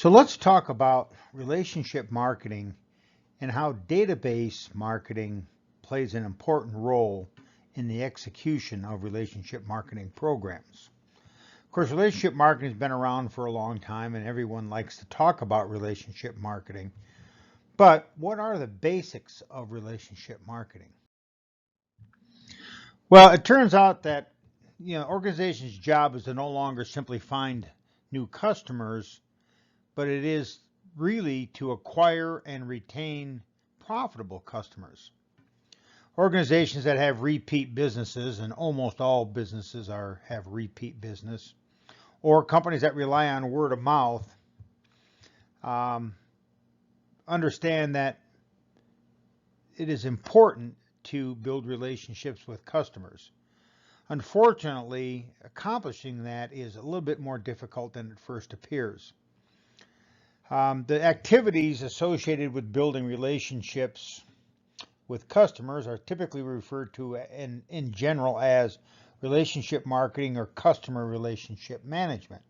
So let's talk about relationship marketing and how database marketing plays an important role in the execution of relationship marketing programs. Of course, relationship marketing has been around for a long time and everyone likes to talk about relationship marketing. But what are the basics of relationship marketing? Well, it turns out that organization's job is to no longer simply find new customers, but it is really to acquire and retain profitable customers. Organizations that have repeat businesses, and almost all businesses have repeat business, or companies that rely on word of mouth, understand that it is important to build relationships with customers. Unfortunately, accomplishing that is a little bit more difficult than it first appears. The activities associated with building relationships with customers are typically referred to in general as relationship marketing or customer relationship management.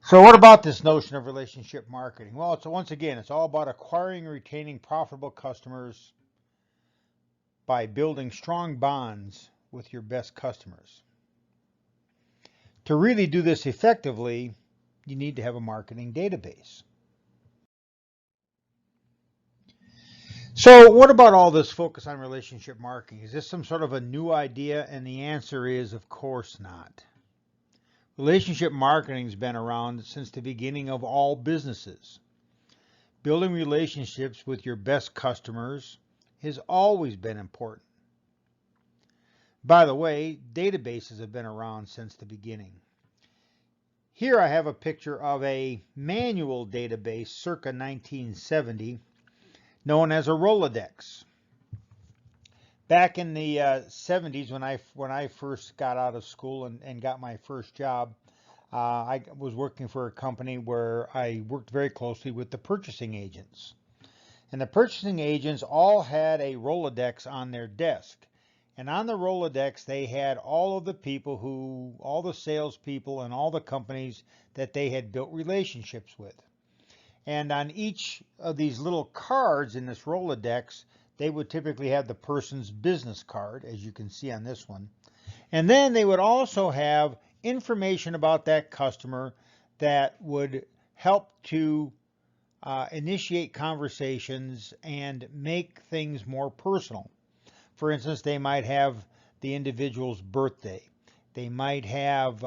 So what about this notion of relationship marketing? Well, once again, it's all about acquiring and retaining profitable customers by building strong bonds with your best customers. To really do this effectively, you need to have a marketing database. So what about all this focus on relationship marketing? Is this some sort of a new idea? And the answer is, of course not. Relationship marketing has been around since the beginning of all businesses. Building relationships with your best customers has always been important. By the way, databases have been around since the beginning. Here I have a picture of a manual database circa 1970 known as a Rolodex. Back in the 70s when I first got out of school and got my first job, I was working for a company where I worked very closely with the purchasing agents. And the purchasing agents all had a Rolodex on their desk. And on the Rolodex, they had all of the people all the salespeople and all the companies that they had built relationships with. And on each of these little cards in this Rolodex, they would typically have the person's business card, as you can see on this one. And then they would also have information about that customer that would help to initiate conversations and make things more personal. For instance, they might have the individual's birthday. They might have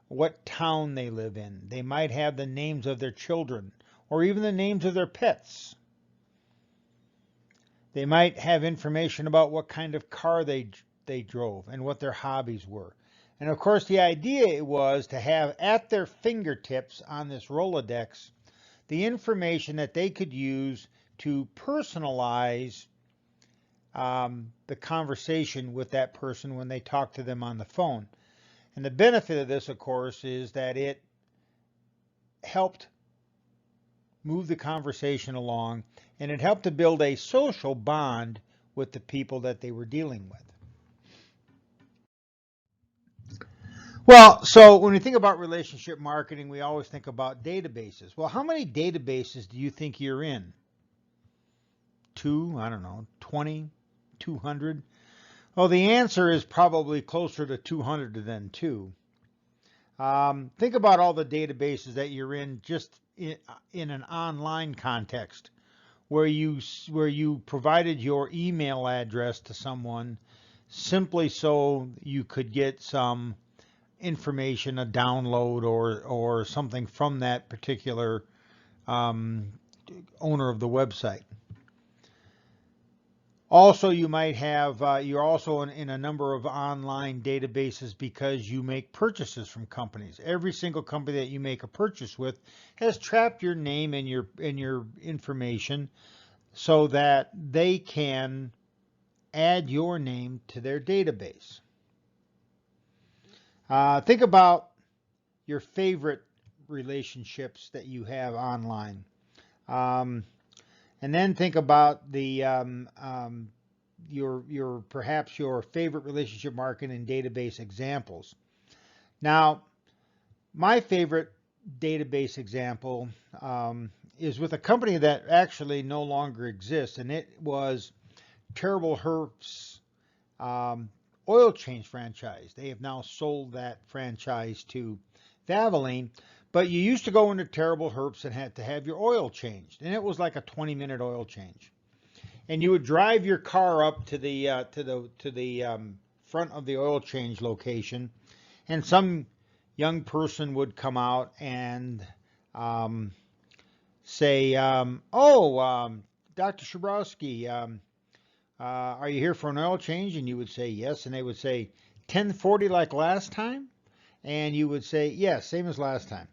what town they live in. They might have the names of their children or even the names of their pets. They might have information about what kind of car they drove and what their hobbies were. And of course, the idea was to have at their fingertips on this Rolodex the information that they could use to personalize the conversation with that person when they talk to them on the phone. And the benefit of this, of course, is that it helped move the conversation along, and it helped to build a social bond with the people that they were dealing with. Well, so when we think about relationship marketing, we always think about databases. Well, how many databases do you think you're in? 2, I don't know, 20, 200? Well, the answer is probably closer to 200 than 2. Think about all the databases that you're in just in an online context where you provided your email address to someone simply so you could get some information, a download or something from that particular owner of the website. Also, you might have, you're also in a number of online databases because you make purchases from companies. Every single company that you make a purchase with has trapped your name and your information so that they can add your name to their database. Think about your favorite relationships that you have online. And then think about the perhaps your favorite relationship marketing and database examples. Now, my favorite database example is with a company that actually no longer exists, and it was Terrible Herbst's oil change franchise. They have now sold that franchise to Valvoline, but you used to go into Terrible Herbst and had to have your oil changed, and it was like a 20-minute oil change. And you would drive your car up to the front of the oil change location, and some young person would come out and say, Dr. Shabrowski, are you here for an oil change? And you would say yes, and they would say 1040 like last time, and you would say yes, same as last time.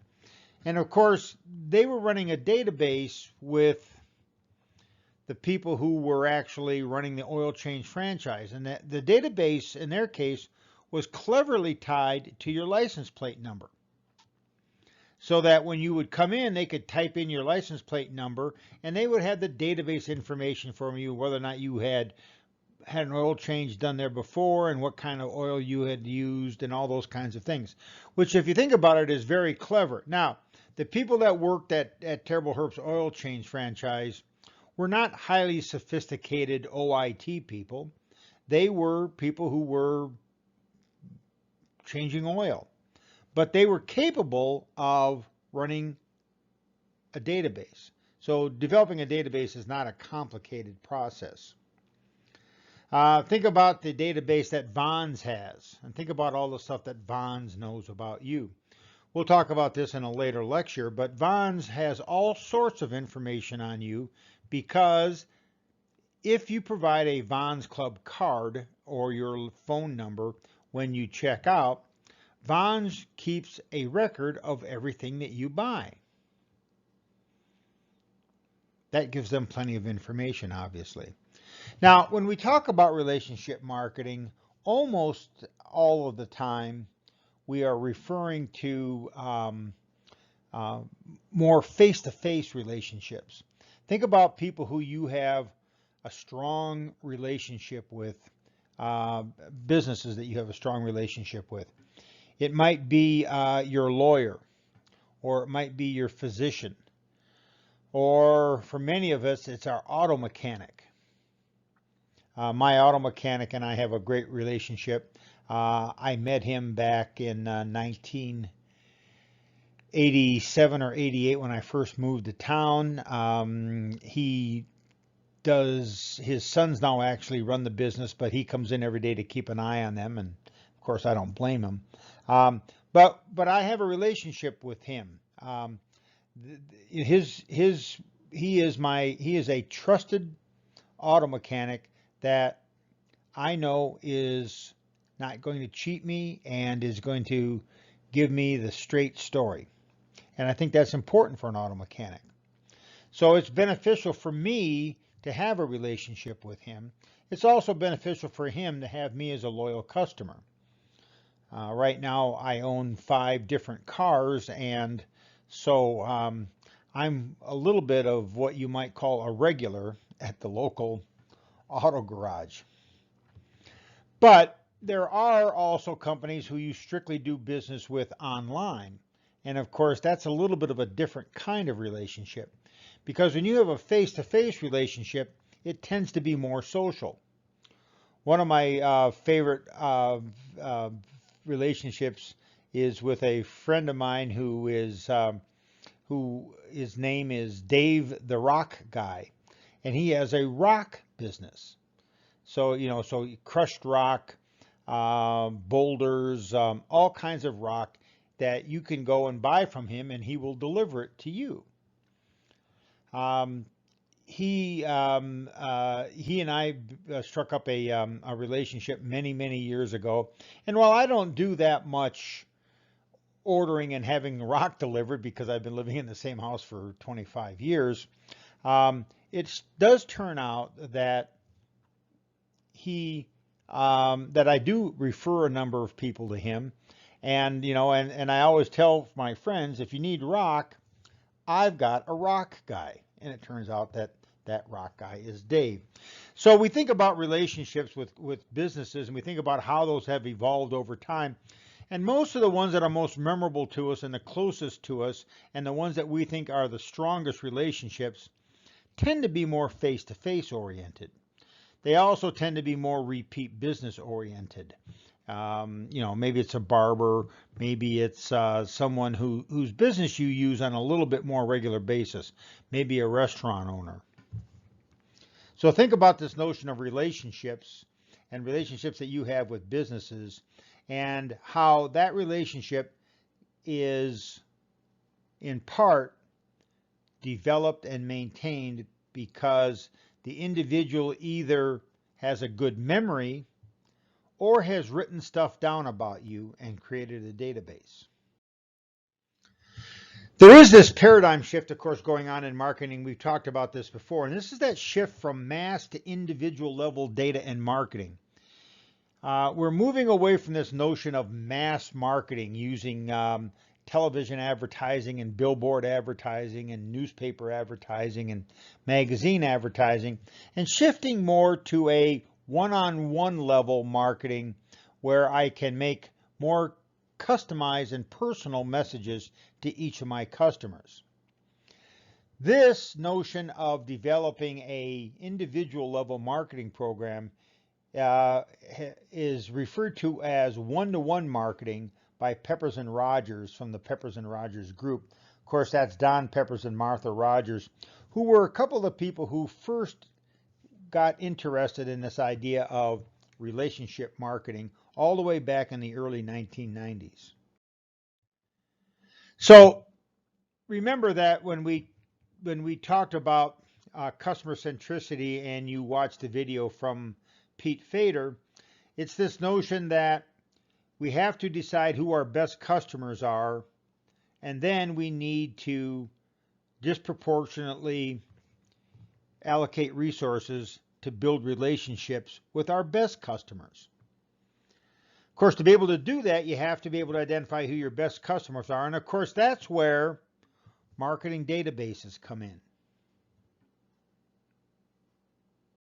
And of course, they were running a database with the people who were actually running the oil change franchise, and that the database in their case was cleverly tied to your license plate number, so that when you would come in, they could type in your license plate number, and they would have the database information from you, whether or not you had an oil change done there before and what kind of oil you had used and all those kinds of things, which, if you think about it, is very clever. Now, the people that worked at Terrible Herbst's oil change franchise were not highly sophisticated OIT people. They were people who were changing oil, but they were capable of running a database. So developing a database is not a complicated process. Think about the database that Vons has, and think about all the stuff that Vons knows about you. We'll talk about this in a later lecture, but Vons has all sorts of information on you, because if you provide a Vons Club card or your phone number when you check out, Vons keeps a record of everything that you buy. That gives them plenty of information, obviously. Now, when we talk about relationship marketing, almost all of the time we are referring to more face-to-face relationships. Think about people who you have a strong relationship with, businesses that you have a strong relationship with. It might be your lawyer, or it might be your physician, or for many of us, it's our auto mechanic. My auto mechanic and I have a great relationship. I met him back in 1987 or 88 when I first moved to town. His sons now actually run the business, but he comes in every day to keep an eye on them, and of course I don't blame him. But I have a relationship with him. He is a trusted auto mechanic that I know is not going to cheat me and is going to give me the straight story. And I think that's important for an auto mechanic. So it's beneficial for me to have a relationship with him. It's also beneficial for him to have me as a loyal customer. Right now I own 5 different cars, and so I'm a little bit of what you might call a regular at the local auto garage. But there are also companies who you strictly do business with online. And of course, that's a little bit of a different kind of relationship, because when you have a face-to-face relationship, it tends to be more social. One of my favorite relationships is with a friend of mine who his name is Dave the Rock Guy, and he has a rock business. So crushed rock, boulders, all kinds of rock that you can go and buy from him, and he will deliver it to you. He and I struck up a relationship many years ago, and while I don't do that much ordering and having rock delivered, because I've been living in the same house for 25 years, it does turn out that that I do refer a number of people to him, and I always tell my friends, if you need rock, I've got a rock guy. And it turns out that rock guy is Dave. So we think about relationships with businesses, and we think about how those have evolved over time. And most of the ones that are most memorable to us and the closest to us and the ones that we think are the strongest relationships tend to be more face-to-face oriented. They also tend to be more repeat business oriented. Maybe it's a barber, maybe it's someone whose business you use on a little bit more regular basis, maybe a restaurant owner. So think about this notion of relationships and relationships that you have with businesses and how that relationship is in part developed and maintained because the individual either has a good memory or has written stuff down about you and created a database. There is this paradigm shift, of course, going on in marketing. We've talked about this before, and this is that shift from mass to individual level data and marketing. We're moving away from this notion of mass marketing using television advertising and billboard advertising and newspaper advertising and magazine advertising, and shifting more to a one-on-one level marketing where I can make more customized and personal messages to each of my customers. This notion of developing a individual level marketing program is referred to as one-to-one marketing by Peppers and Rogers from the Peppers and Rogers group. Of course, that's Don Peppers and Martha Rogers, who were a couple of the people who first got interested in this idea of relationship marketing all the way back in the early 1990s. So remember that when we talked about customer centricity and you watched the video from Pete Fader, it's this notion that we have to decide who our best customers are, and then we need to disproportionately allocate resources to build relationships with our best customers. Of course, to be able to do that, you have to be able to identify who your best customers are, and of course, that's where marketing databases come in.